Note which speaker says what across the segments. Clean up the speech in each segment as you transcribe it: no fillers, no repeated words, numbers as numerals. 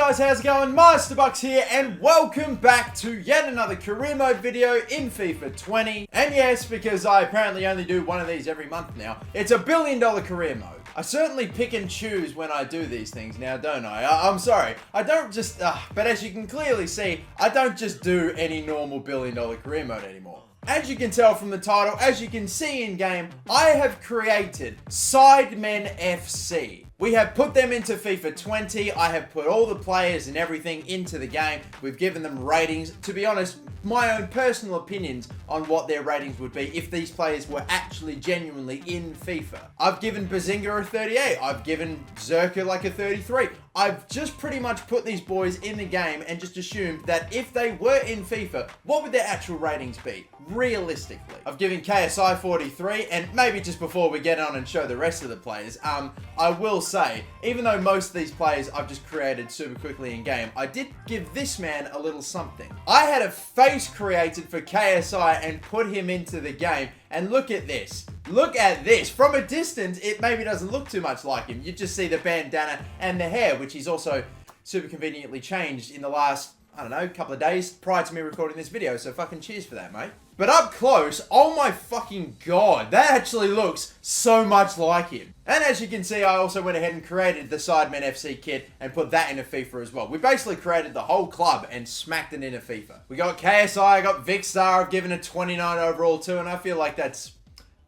Speaker 1: guys, how's it going? MasterBucks here, and welcome back to yet another career mode video in FIFA 20. And yes, because I apparently only do one of these every month now, it's a $1 billion career mode. I certainly pick and choose when I do these things now, don't I? I'm sorry. I don't just, but as you can clearly see, I don't just do any normal $1 billion career mode anymore. As you can tell from the title, as you can see in game, I have created Sidemen FC. We have put them into FIFA 20. I have put all the players and everything into the game. We've given them ratings. To be honest, my own personal opinions on what their ratings would be if these players were actually genuinely in FIFA. I've given Bazinga a 38. I've given Zerka like a 33. I've just pretty much put these boys in the game and just assumed that if they were in FIFA, what would their actual ratings be? Realistically. I've given KSI 43, and maybe just before we get on and show the rest of the players, I will say, even though most of these players I've just created super quickly in game, I did give this man a little something. I had a face created for KSI and put him into the game, and look at this. Look at this. From a distance, it maybe doesn't look too much like him. You just see the bandana and the hair, which he's also super conveniently changed in the last, I don't know, couple of days prior to me recording this video. So fucking cheers for that, mate. But up close, oh my fucking god, that actually looks so much like him. And as you can see, I also went ahead and created the Sidemen FC kit and put that into FIFA as well. We basically created the whole club and smacked it into FIFA. We got KSI, I got Vicstar, I've given a 29 overall too, and I feel like that's,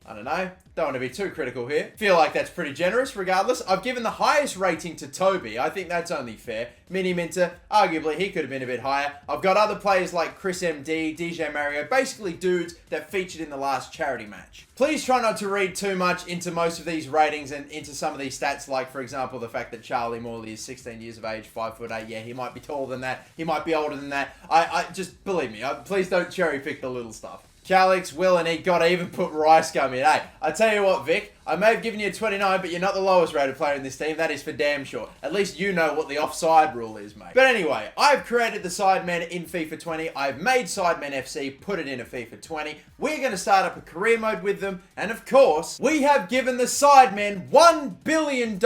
Speaker 1: I don't know, don't want to be too critical here. Feel like that's pretty generous regardless. I've given the highest rating to Toby. I think that's only fair. Mini Minter, arguably he could have been a bit higher. I've got other players like Chris MD, DJ Mario, basically dudes that featured in the last charity match. Please try not to read too much into most of these ratings and into some of these stats, like for example the fact that Charlie Morley is 16 years of age, 5'8". Yeah, he might be taller than that. He might be older than that. I just believe me. Please don't cherry pick the little stuff. Calix, Will, and he got to even put Rice Gum in. Hey, I tell you what, Vic, I may have given you a 29, but you're not the lowest rated player in this team. That is for damn sure. At least you know what the offside rule is, mate. But anyway, I've created the Sidemen in FIFA 20. I've made Sidemen FC, put it into FIFA 20. We're going to start up a career mode with them. And of course, we have given the Sidemen $1 billion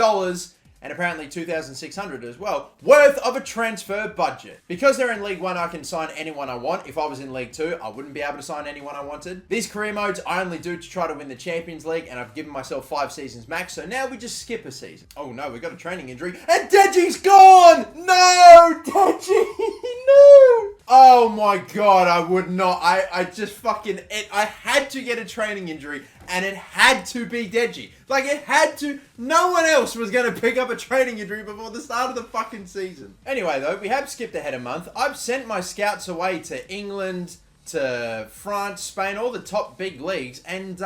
Speaker 1: and apparently 2,600 as well, worth of a transfer budget. Because they're in League 1, I can sign anyone I want. If I was in League 2, I wouldn't be able to sign anyone I wanted. These career modes I only do to try to win the Champions League, and I've given myself 5 seasons max, so now we just skip a season. Oh no, we got a training injury, and Deji's gone! No, Deji, no! Oh my god, I would not, I just fucking, I had to get a training injury, and it had to be Deji. Like, it had to. No one else was going to pick up a training injury before the start of the fucking season. Anyway, though, we have skipped ahead a month. I've sent my scouts away to England, to France, Spain, all the top big leagues. And,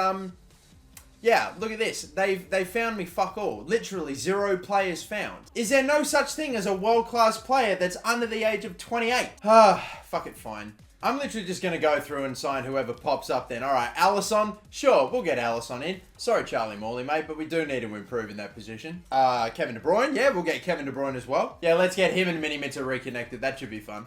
Speaker 1: yeah, look at this. They found me fuck all. Literally 0 players found. Is there no such thing as a world-class player that's under the age of 28? Fuck it, fine. I'm literally just going to go through and sign whoever pops up then. Alright, Alisson. Sure, we'll get Alisson in. Sorry, Charlie Morley, mate, but we do need to improve in that position. Kevin De Bruyne. Yeah, we'll get Kevin De Bruyne as well. Yeah, let's get him and Mini Minter reconnected. That should be fun.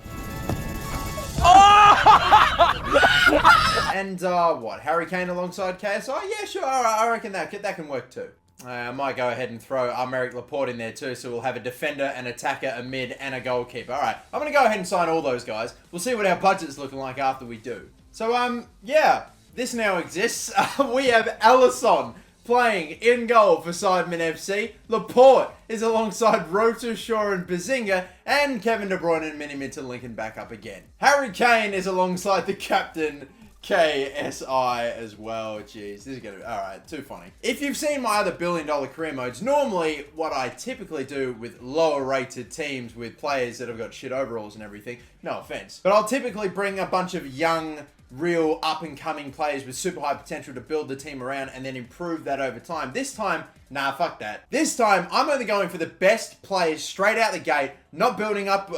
Speaker 1: And, what? Harry Kane alongside KSI? Yeah, sure. Alright, I reckon that can work too. I might go ahead and throw Aymeric Laporte in there too, so we'll have a defender, an attacker, a mid, and a goalkeeper. Alright, I'm going to go ahead and sign all those guys. We'll see what our budget's looking like after we do. So, yeah, this now exists. We have Alisson playing in goal for Sidemen FC. Laporte is alongside Rota, Shaw, and Bazinga, and Kevin De Bruyne and Mini Minter linking back up again. Harry Kane is alongside the captain, KSI as well. Jeez, this is gonna be alright, too funny. If you've seen my other $1 billion career modes, normally what I typically do with lower rated teams with players that have got shit overalls and everything, no offense, but I'll typically bring a bunch of young, real up-and-coming players with super high potential to build the team around and then improve that over time. This time, nah, fuck that. This time, I'm only going for the best players straight out the gate, not building up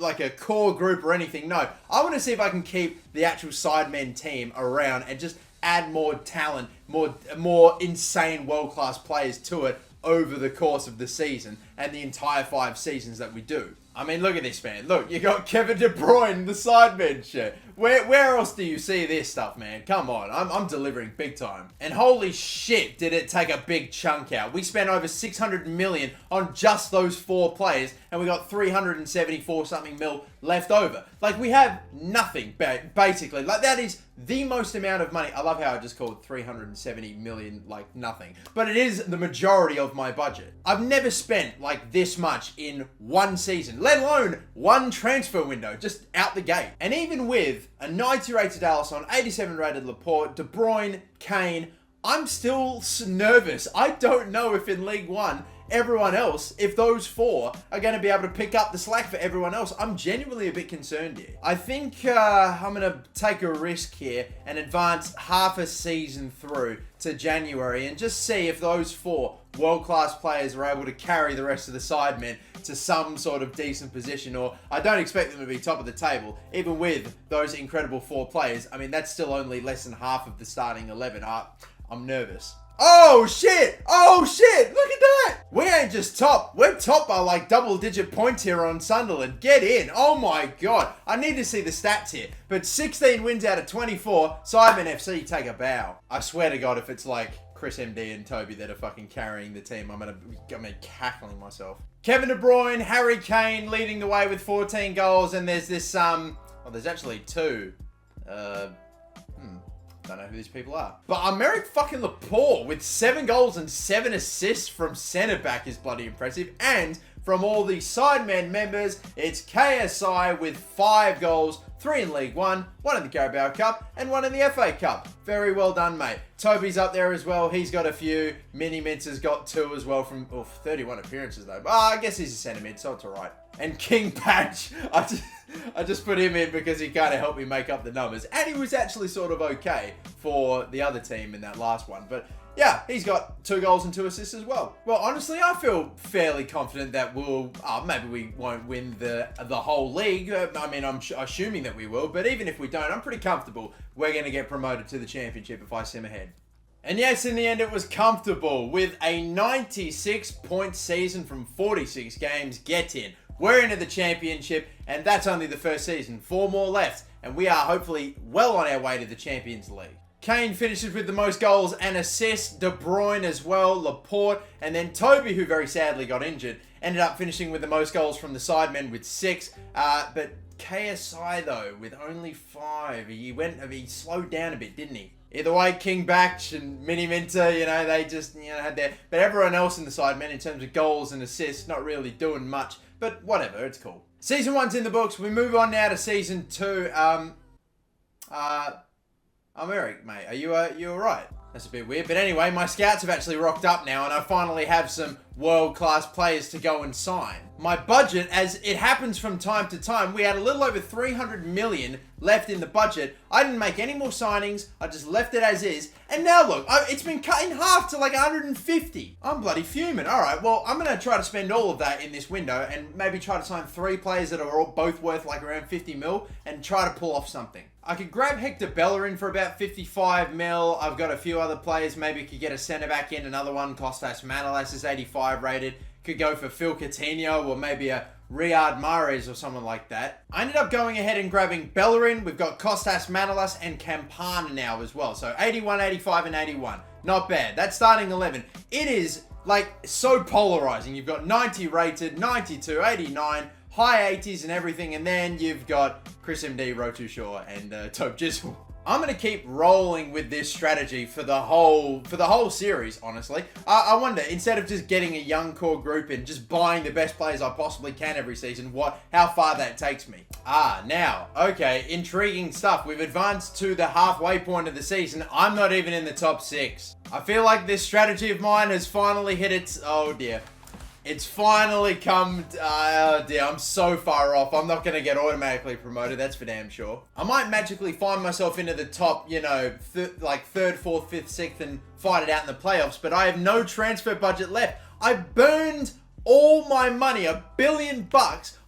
Speaker 1: like a core group or anything. No, I want to see if I can keep the actual Sidemen team around and just add more talent, more insane world-class players to it over the course of the season. and the entire 5 seasons that we do. I mean, look at this, man. Look, you got Kevin De Bruyne, the Sidemen shirt. Where else do you see this stuff, man? Come on, I'm delivering big time. And holy shit, did it take a big chunk out. We spent over 600 million on just those 4 players, and we got 374 something mil left over. Like, we have nothing, basically. Like, that is the most amount of money. I love how I just called 370 million, like, nothing. But it is the majority of my budget. I've never spent, like, this much in one season, let alone one transfer window, just out the gate. And even with a 90 rated Alisson, 87 rated Laporte, De Bruyne, Kane, I'm still nervous. I don't know if in League One, everyone else, if those 4 are going to be able to pick up the slack for everyone else. I'm genuinely a bit concerned here. I think I'm going to take a risk here and advance half a season through to January and just see if those 4 world-class players are able to carry the rest of the Sidemen to some sort of decent position. Or I don't expect them to be top of the table, even with those incredible 4 players. I mean, that's still only less than half of the starting 11. I'm nervous. Oh shit! Oh shit! Look at that! We ain't just top. We're top by like double-digit points here on Sunderland. Get in! Oh my god! I need to see the stats here. But 16 wins out of 24. Sidemen FC take a bow. I swear to God, if it's like Chris MD and Toby that are fucking carrying the team, I'm gonna cackling myself. Kevin De Bruyne, Harry Kane leading the way with 14 goals, and there's this well, there's actually 2. Don't know who these people are. But Aymeric fucking Laporte with 7 goals and 7 assists from centre back is bloody impressive. And from all the Sidemen members, it's KSI with 5 goals, 3 in League One, 1 in the Carabao Cup, and 1 in the FA Cup. Very well done, mate. Toby's up there as well. He's got a few. Mini Mints has got 2 as well from 31 appearances though. I guess he's a centre mid, so it's alright. And King Patch, I just put him in because he kind of helped me make up the numbers. And he was actually sort of okay for the other team in that last one. But yeah, he's got 2 goals and 2 assists as well. Well, honestly, I feel fairly confident that we'll, maybe we won't win the whole league. I mean, I'm assuming that we will. But even if we don't, I'm pretty comfortable we're going to get promoted to the championship if I sim ahead. And yes, in the end, it was comfortable with a 96-point season from 46 games. Get in. We're into the championship, and that's only the first season. 4 more left, and we are hopefully well on our way to the Champions League. Kane finishes with the most goals and assists. De Bruyne as well, Laporte, and then Toby, who very sadly got injured, ended up finishing with the most goals from the Sidemen with 6. But KSI, though, with only 5. He slowed down a bit, didn't he? Either way, King Batch and Mini Minter, they just, had their... But everyone else in the Sidemen, in terms of goals and assists, not really doing much. But whatever, it's cool. Season 1's in the books. We move on now to Season 2. Eric, mate. Are you alright? That's a bit weird. But anyway, my scouts have actually rocked up now, and I finally have some world-class players to go and sign. My budget, as it happens from time to time, we had a little over 300 million left in the budget. I didn't make any more signings. I just left it as is. And now look, it's been cut in half to like 150. I'm bloody fuming. All right, well, I'm going to try to spend all of that in this window and maybe try to sign 3 players that are all both worth like around 50 mil and try to pull off something. I could grab Hector Bellerin for about 55 mil. I've got a few other players. Maybe could get a centre back in. Another one, Kostas Manolas is 85 rated. Could go for Phil Coutinho or maybe a Riyad Mahrez or someone like that. I ended up going ahead and grabbing Bellerin. We've got Kostas Manolas and Campana now as well. So 81, 85 and 81. Not bad. That's starting 11. It is like so polarizing. You've got 90 rated, 92, 89, high 80s and everything. And then you've got Chris MD, Rotu Shaw and Tobe Jizzle. I'm going to keep rolling with this strategy for the whole series, honestly. I wonder, instead of just getting a young core group and just buying the best players I possibly can every season, how far that takes me. Now, okay, intriguing stuff. We've advanced to the halfway point of the season. I'm not even in the top 6. I feel like this strategy of mine has finally hit its... Oh, dear. It's finally come... oh dear, I'm so far off. I'm not going to get automatically promoted, that's for damn sure. I might magically find myself into the top, like 3rd, 4th, 5th, 6th and fight it out in the playoffs, but I have no transfer budget left. I burned all my money, $1 billion,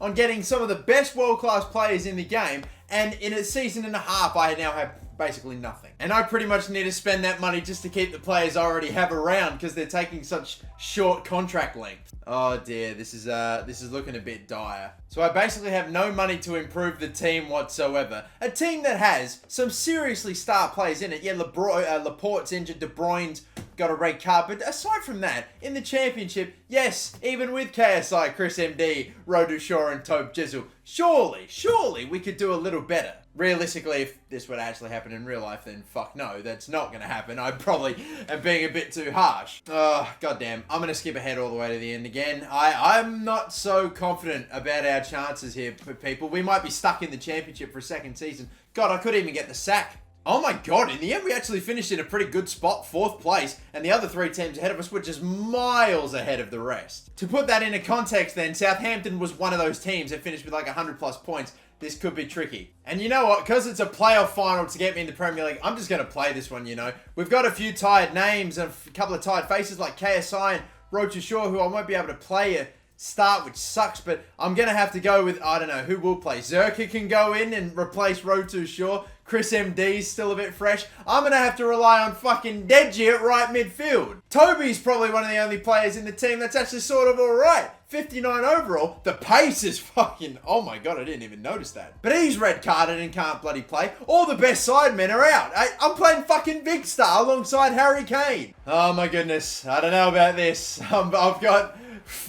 Speaker 1: on getting some of the best world-class players in the game, and in a season and a half, I now have basically nothing. And I pretty much need to spend that money just to keep the players I already have around because they're taking such short contract length. Oh dear, this is looking a bit dire. So I basically have no money to improve the team whatsoever. A team that has some seriously star players in it. Yeah, Laporte's injured, De Bruyne's got a red card. But aside from that, in the championship, yes, even with KSI, Chris MD, Rodu Shaw and Tobe Jizzle, surely we could do a little better. Realistically, if this would actually happen in real life, then fuck no, that's not going to happen. I probably am being a bit too harsh. Oh, goddamn. I'm going to skip ahead all the way to the end again. I'm not so confident about our chances here, people. We might be stuck in the championship for a second season. God, I could even get the sack. Oh my god, in the end we actually finished in a pretty good spot, 4th place, and the other 3 teams ahead of us were just miles ahead of the rest. To put that into context then, Southampton was one of those teams that finished with like 100 plus points. This could be tricky. And you know what? Because it's a playoff final to get me in the Premier League, I'm just going to play this one, you know. We've got a few tired names and a couple of tired faces like KSI and Rodu Shaw, who I won't be able to play a start, which sucks, but I'm going to have to go with, I don't know, who will play. Zerka can go in and replace Rodu Shaw. Chris MD's still a bit fresh. I'm going to have to rely on fucking Deji at right midfield. Toby's probably one of the only players in the team that's actually sort of alright. 59 overall. The pace is fucking... Oh my god, I didn't even notice that. But he's red carded and can't bloody play. All the best sidemen are out. I'm playing fucking Big Star alongside Harry Kane. Oh my goodness. I don't know about this. I've got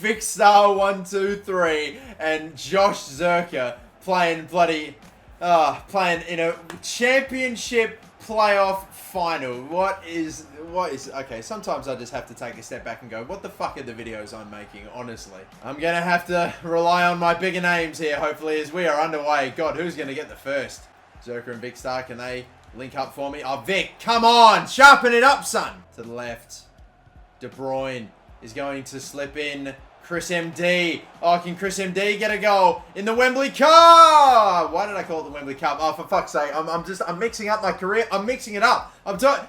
Speaker 1: Big Star 1, 2, 3 and Josh Zerka playing bloody... playing in a championship playoff final. What is, okay, sometimes I just have to take a step back and go, what the fuck are the videos I'm making, honestly? I'm gonna have to rely on my bigger names here, hopefully, as we are underway. God, who's gonna get the first? Zerka and Big Star, can they link up for me? Oh, Vic, come on, sharpen it up, son. To the left, De Bruyne is going to slip in. Chris MD. Oh, can Chris MD get a goal in the Wembley Cup? Why did I call it the Wembley Cup? Oh, for fuck's sake. I'm mixing up my career. I'm mixing it up.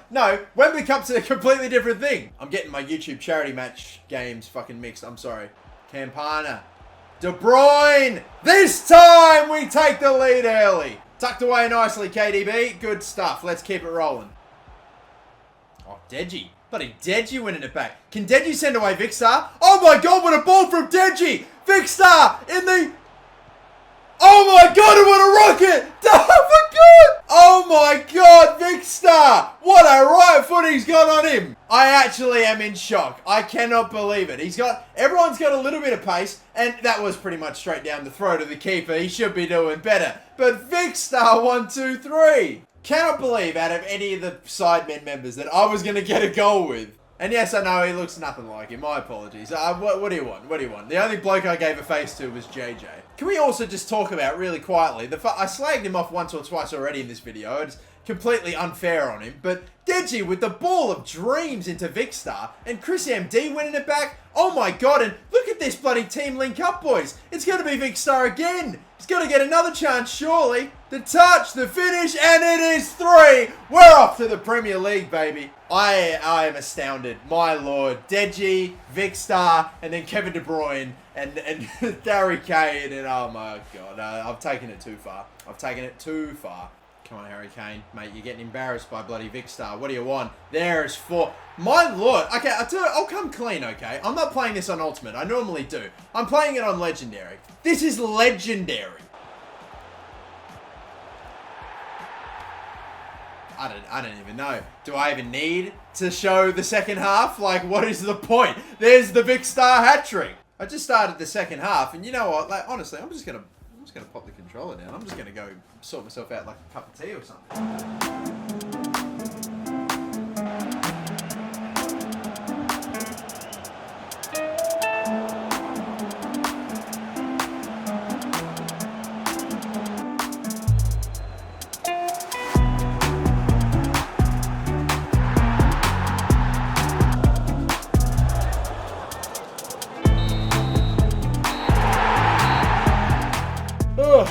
Speaker 1: No, Wembley Cup's a completely different thing. I'm getting my YouTube charity match games fucking mixed. I'm sorry. Campana. De Bruyne. This time we take the lead early. Tucked away nicely, KDB. Good stuff. Let's keep it rolling. Oh, Deji. Bloody Deji winning it back. Can Deji send away Vic Star? Oh my god, what a ball from Deji! Vic Star in the... Oh my god, what a rocket! Oh my god! Oh my god, Vic Star! What a right foot he's got on him! I actually am in shock. I cannot believe it. Everyone's got a little bit of pace, and that was pretty much straight down the throat of the keeper. He should be doing better. But Vic Star 1, 2, 3. Cannot believe out of any of the Sidemen members that I was going to get a goal with. And yes, I know he looks nothing like him. My apologies. What do you want? What do you want? The only bloke I gave a face to was JJ. Can we also just talk about, really quietly, I slagged him off once or twice already in this video. It's completely unfair on him. But Deji with the ball of dreams into Vic Star and Chris MD winning it back. Oh my god, and look at this bloody team link up, boys. It's going to be Vic Star again. He's going to get another chance, surely. The touch, the finish, and it is 3. We're off to the Premier League, baby. I am astounded. My lord. Deji, Vic Star, and then Kevin De Bruyne, and Harry Kane, and oh my god. I've taken it too far. I've taken it too far. Come on, Harry Kane. Mate, you're getting embarrassed by bloody Vic Star. What do you want? There is 4. My lord. Okay, I'll come clean, okay? I'm not playing this on Ultimate. I normally do. I'm playing it on Legendary. This is Legendary. I don't even know. Do I even need to show the second half? Like, what is the point? There's the Vic Star hat-trick. I just started the second half, and you know what? Like, honestly, I'm just gonna pop the controller down. I'm just gonna go sort myself out like a cup of tea or something.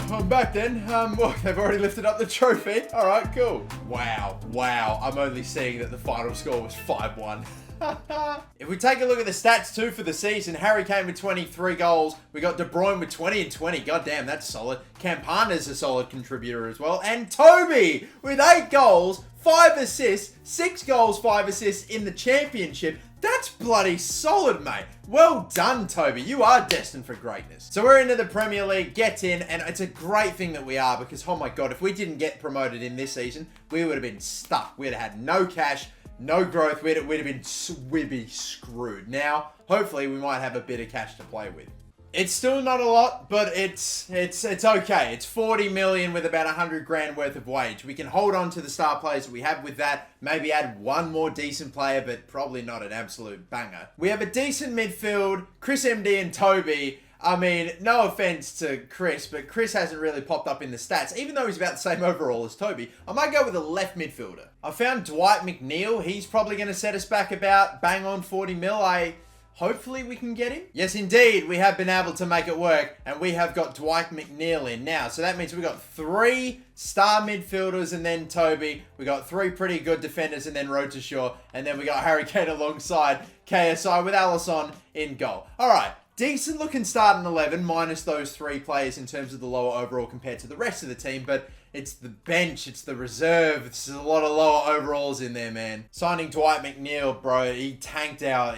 Speaker 1: I'm back then. Well, they've already lifted up the trophy. All right, cool. Wow. I'm only seeing that the final score was 5-1. If we take a look at the stats too for the season, Harry Kane with 23 goals. We got De Bruyne with 20 and 20. God damn, that's solid. Campana's a solid contributor as well. And Toby with 8 goals, 5 assists, 6 goals, 5 assists in the championship. That's bloody solid, mate. Well done, Toby. You are destined for greatness. So we're into the Premier League, get in, and it's a great thing that we are because, oh my God, if we didn't get promoted in this season, we would have been stuck. We'd have had no cash, no growth. We'd be screwed. Now, hopefully, we might have a bit of cash to play with. It's still not a lot, but it's okay. It's 40 million with about 100 grand worth of wage. We can hold on to the star players that we have with that. Maybe add one more decent player, but probably not an absolute banger. We have a decent midfield, Chris MD and Toby. I mean, no offense to Chris, but Chris hasn't really popped up in the stats, even though he's about the same overall as Toby. I might go with a left midfielder. I found Dwight McNeil. He's probably going to set us back about bang on 40 mil. Hopefully we can get him. Yes, indeed, we have been able to make it work, and we have got Dwight McNeil in now. So that means we've got 3 star midfielders and then Toby. We got 3 pretty good defenders and then Road to Shore. And then we got Harry Kane alongside KSI with Alisson in goal. All right. Decent looking starting 11 minus those 3 players in terms of the lower overall compared to the rest of the team, but it's the bench, it's the reserve, it's a lot of lower overalls in there, man. Signing Dwight McNeil, bro, he tanked our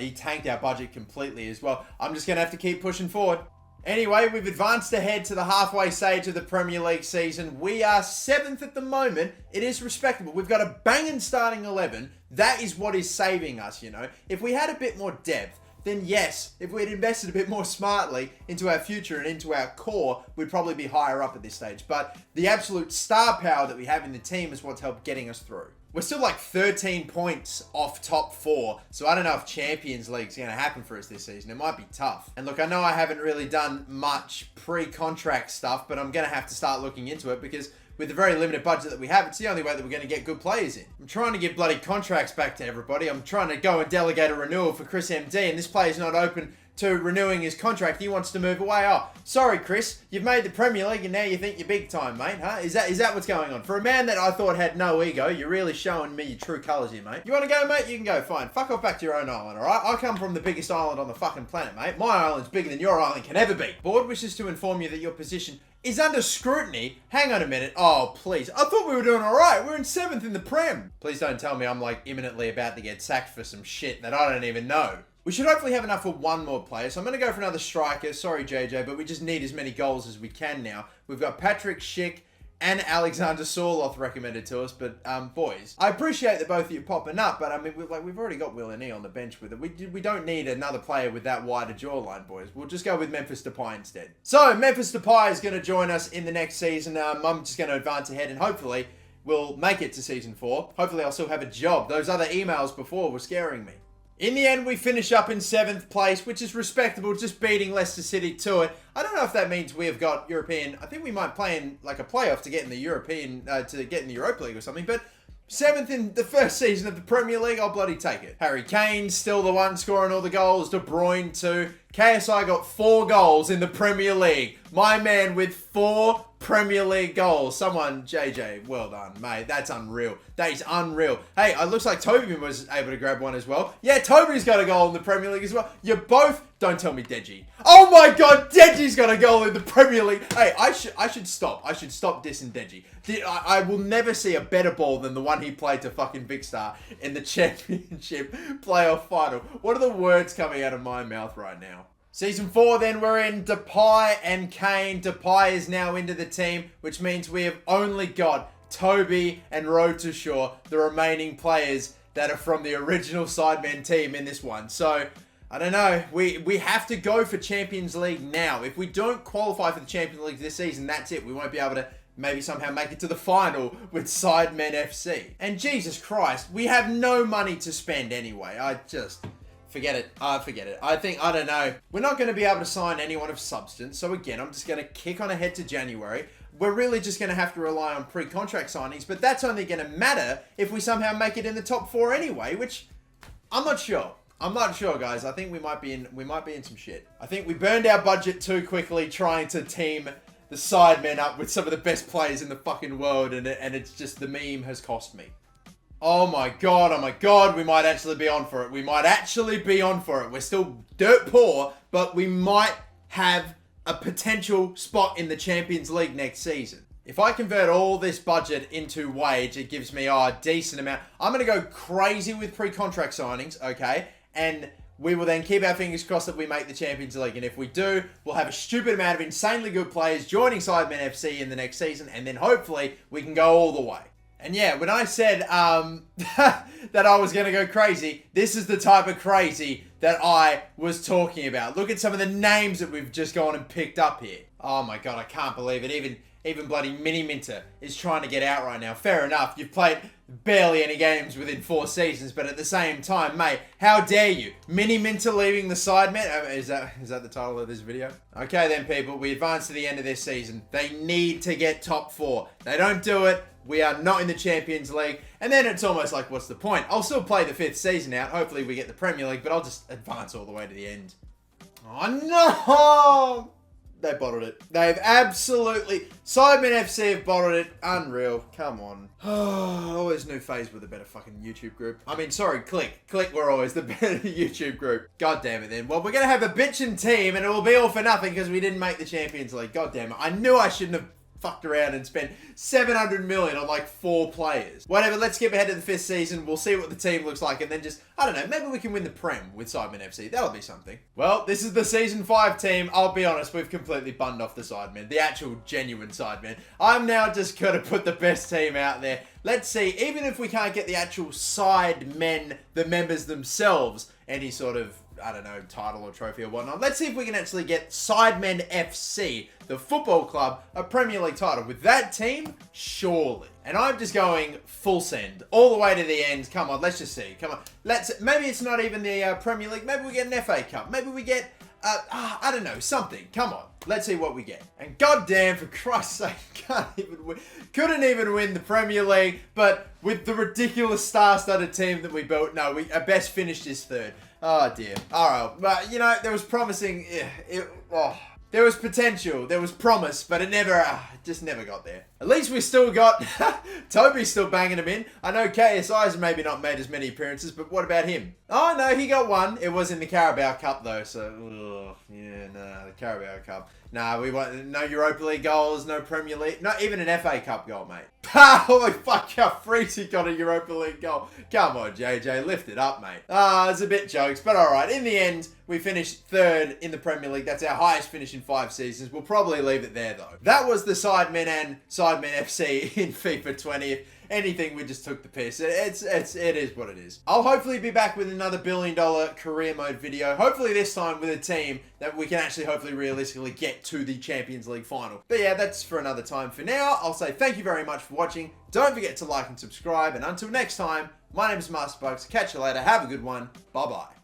Speaker 1: budget completely as well. I'm just gonna have to keep pushing forward. Anyway, we've advanced ahead to the halfway stage of the Premier League season. We are 7th at the moment. It is respectable. We've got a banging starting 11. That is what is saving us, you know. If we had a bit more depth, then yes, if we had invested a bit more smartly into our future and into our core, we'd probably be higher up at this stage. But the absolute star power that we have in the team is what's helped getting us through. We're still like 13 points off top 4, so I don't know if Champions League's going to happen for us this season. It might be tough. And look, I know I haven't really done much pre-contract stuff, but I'm going to have to start looking into it because with the very limited budget that we have, it's the only way that we're going to get good players in. I'm trying to give bloody contracts back to everybody. I'm trying to go and delegate a renewal for Chris MD, and this player's not open to renewing his contract. He wants to move away. Oh, sorry, Chris. You've made the Premier League, and now you think you're big time, mate, huh? Is that what's going on? For a man that I thought had no ego, you're really showing me your true colours here, mate. You want to go, mate? You can go. Fine. Fuck off back to your own island, all right? I come from the biggest island on the fucking planet, mate. My island's bigger than your island can ever be. Board wishes to inform you that your position is under scrutiny. Hang on a minute. Oh, please. I thought we were doing all right. We're in 7th in the Prem. Please don't tell me I'm like imminently about to get sacked for some shit that I don't even know. We should hopefully have enough for one more player. So I'm going to go for another striker. Sorry, JJ, but we just need as many goals as we can now. We've got Patrick Schick and Alexander Sorloth recommended to us. But, boys, I appreciate that both of you popping up. But, I mean, we've already got Will and E on the bench with it. We don't need another player with that wider jawline, boys. We'll just go with Memphis Depay instead. So, Memphis Depay is going to join us in the next season. I'm just going to advance ahead and hopefully we'll make it to season 4. Hopefully I'll still have a job. Those other emails before were scaring me. In the end, we finish up in 7th place, which is respectable, just beating Leicester City to it. I don't know if that means we have got European. I think we might play in like a playoff to get in the European, to get in the Europa League or something, but 7th in the first season of the Premier League, I'll bloody take it. Harry Kane, still the one scoring all the goals. De Bruyne, 2. KSI got 4 goals in the Premier League. My man with 4 Premier League goals. Someone, JJ, well done, mate. That's unreal. That is unreal. Hey, it looks like Toby was able to grab one as well. Yeah, Toby's got a goal in the Premier League as well. You both, don't tell me Deji. Oh my God, Deji's got a goal in the Premier League. Hey, I should stop. I should stop dissing Deji. I will never see a better ball than the one he played to fucking Big Star in the Championship playoff final. What are the words coming out of my mouth right now? Season 4, then we're in Depay and Kane. Depay is now into the team, which means we have only got Toby and Road to Shore, the remaining players that are from the original Sidemen team in this one. So, I don't know. We have to go for Champions League now. If we don't qualify for the Champions League this season, that's it. We won't be able to maybe somehow make it to the final with Sidemen FC. And Jesus Christ, we have no money to spend anyway. Forget it. Forget it. I don't know. We're not going to be able to sign anyone of substance. So again, I'm just going to kick on ahead to January. We're really just going to have to rely on pre-contract signings, but that's only going to matter if we somehow make it in the top 4 anyway, which I'm not sure. I'm not sure, guys. I think we might be in some shit. I think we burned our budget too quickly trying to team the Sidemen up with some of the best players in the fucking world, and it's just the meme has cost me. Oh my god, we might actually be on for it. We might actually be on for it. We're still dirt poor, but we might have a potential spot in the Champions League next season. If I convert all this budget into wage, it gives me a decent amount. I'm going to go crazy with pre-contract signings, okay? And we will then keep our fingers crossed that we make the Champions League. And if we do, we'll have a stupid amount of insanely good players joining Sidemen FC in the next season. And then hopefully we can go all the way. And yeah, when I said that I was going to go crazy, this is the type of crazy that I was talking about. Look at some of the names that we've just gone and picked up here. Oh my god, I can't believe it. Even bloody Mini Minter is trying to get out right now. Fair enough, you've played barely any games within 4 seasons, but at the same time, mate, how dare you? Mini Minter leaving the Sidemen? Is that the title of this video? Okay then, people, we advance to the end of this season. They need to get top 4. They don't do it, we are not in the Champions League, and then it's almost like, what's the point? I'll still play the 5th season out. Hopefully we get the Premier League, but I'll just advance all the way to the end. Oh no! They bottled it. They've absolutely... Sidemen FC have bottled it. Unreal. Come on. Always new phase with a better fucking YouTube group. I mean, sorry, Click. Click were always the better YouTube group. God damn it then. Well, we're going to have a bitchin' team and it will be all for nothing because we didn't make the Champions League. God damn it. I knew I shouldn't have fucked around and spent 700 million on like 4 players. Whatever, let's skip ahead to the 5th season. We'll see what the team looks like and then just, I don't know, maybe we can win the Prem with Sidemen FC. That'll be something. Well, this is the Season 5 team. I'll be honest, we've completely bunned off the Sidemen. The actual genuine Sidemen. I'm now just gonna put the best team out there. Let's see, even if we can't get the actual Sidemen, the members themselves, any sort of, I don't know, title or trophy or whatnot. Let's see if we can actually get Sidemen FC, the football club, a Premier League title. With that team, surely. And I'm just going full send, all the way to the end. Come on, let's just see. Come on. Maybe it's not even the Premier League. Maybe we get an FA Cup. Maybe we get, I don't know, something. Come on. Let's see what we get. And goddamn, for Christ's sake, couldn't even win the Premier League. But with the ridiculous star-studded team that we built, no, we best finished is 3rd. Oh dear. Alright, but you know, there was promising, there was potential, there was promise, but it just never got there. At least we still got, Toby's still banging them in. I know KSI's maybe not made as many appearances, but what about him? Oh no, he got 1. It was in the Carabao Cup though, so, the Carabao Cup. Nah, we want no Europa League goals, no Premier League, not even an FA Cup goal, mate. Holy fuck, how Freezy got a Europa League goal. Come on, JJ, lift it up, mate. It's a bit jokes, but alright. In the end, we finished 3rd in the Premier League. That's our highest finish in 5 seasons. We'll probably leave it there, though. That was the Sidemen and Sidemen FC in FIFA 20. If anything, we just took the piss. It is what it is. I'll hopefully be back with another $1 billion career mode video. Hopefully this time with a team that we can actually hopefully realistically get to the Champions League final. But yeah, that's for another time. For now, I'll say thank you very much for watching. Don't forget to like and subscribe. And until next time, my name is MasterBucks. Catch you later. Have a good one. Bye-bye.